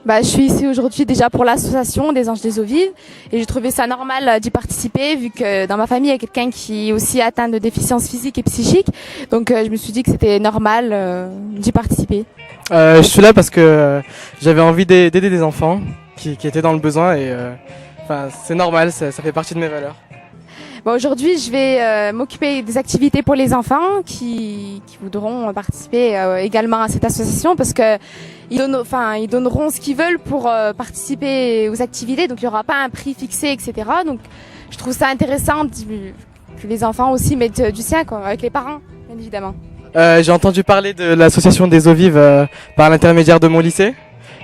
Je suis ici aujourd'hui déjà pour l'association des Anges des Eaux Vives et j'ai trouvé ça normal d'y participer vu que dans ma famille il y a quelqu'un qui est aussi atteint de déficience physique et psychique. Donc je me suis dit que c'était normal d'y participer. Je suis là parce que j'avais envie d'aider des enfants qui étaient dans le besoin et c'est normal, ça fait partie de mes valeurs. Aujourd'hui, je vais m'occuper des activités pour les enfants qui voudront participer également à cette association parce que ils donneront ce qu'ils veulent pour participer aux activités. Donc il n'y aura pas un prix fixé, etc. Donc je trouve ça intéressant que les enfants aussi mettent du sien, quoi, avec les parents, bien évidemment. J'ai entendu parler de l'association des eaux vives par l'intermédiaire de mon lycée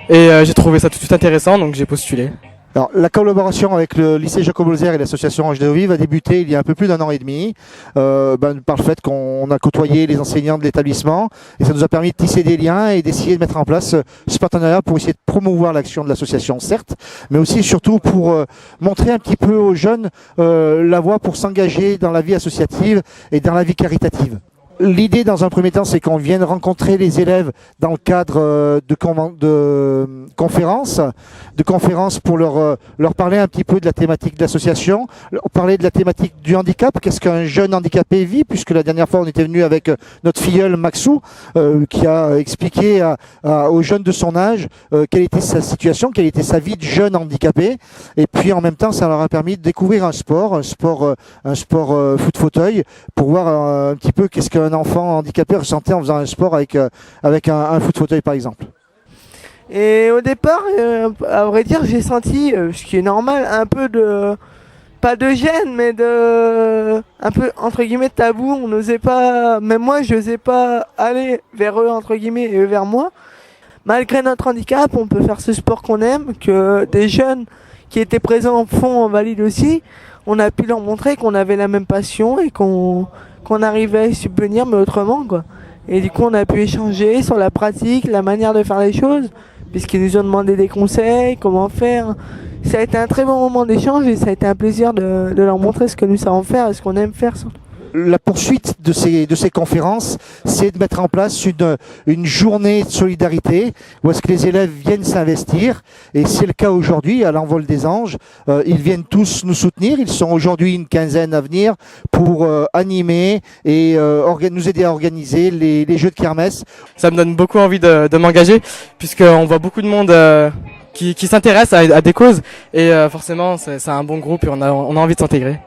et j'ai trouvé ça tout de suite intéressant, donc j'ai postulé. Alors, la collaboration avec le lycée Jacob Lozère et l'association Anges des Eaux Vives a débuté il y a un peu plus d'1 an et demi par le fait qu'on a côtoyé les enseignants de l'établissement et ça nous a permis de tisser des liens et d'essayer de mettre en place ce partenariat pour essayer de promouvoir l'action de l'association, certes, mais aussi et surtout pour montrer un petit peu aux jeunes la voie pour s'engager dans la vie associative et dans la vie caritative. L'idée, dans un premier temps, c'est qu'on vienne rencontrer les élèves dans le cadre de conférences pour leur parler un petit peu de la thématique de l'association, leur parler de la thématique du handicap, qu'est-ce qu'un jeune handicapé vit, puisque la dernière fois, on était venu avec notre filleul Maxou, qui a expliqué aux jeunes de son âge quelle était sa situation, quelle était sa vie de jeune handicapé. Et puis, en même temps, ça leur a permis de découvrir un sport foot-fauteuil, pour voir un petit peu qu'est-ce qu'un enfant handicapé ressentait en faisant un sport avec un foot-fauteuil par exemple. Et au départ, à vrai dire, j'ai senti, ce qui est normal, un peu de, pas de gêne, mais un peu, entre guillemets, tabou. On n'osait pas, même moi, je n'osais pas aller vers eux, entre guillemets, et eux vers moi. Malgré notre handicap, on peut faire ce sport qu'on aime, que des jeunes qui étaient présents font en valide aussi. On a pu leur montrer qu'on avait la même passion et qu'on arrivait à y subvenir, mais autrement, quoi. Et du coup, on a pu échanger sur la pratique, la manière de faire les choses, puisqu'ils nous ont demandé des conseils, comment faire. Ça a été un très bon moment d'échange et ça a été un plaisir de leur montrer ce que nous savons faire et ce qu'on aime faire. La poursuite de ces conférences, c'est de mettre en place une journée de solidarité où est-ce que les élèves viennent s'investir. Et c'est le cas aujourd'hui à l'Envol des Anges. Ils viennent tous nous soutenir. Ils sont aujourd'hui une quinzaine à venir pour animer et nous aider à organiser les jeux de kermesse. Ça me donne beaucoup envie de m'engager puisqu'on voit beaucoup de monde qui s'intéresse à des causes et forcément c'est un bon groupe et on a envie de s'intégrer.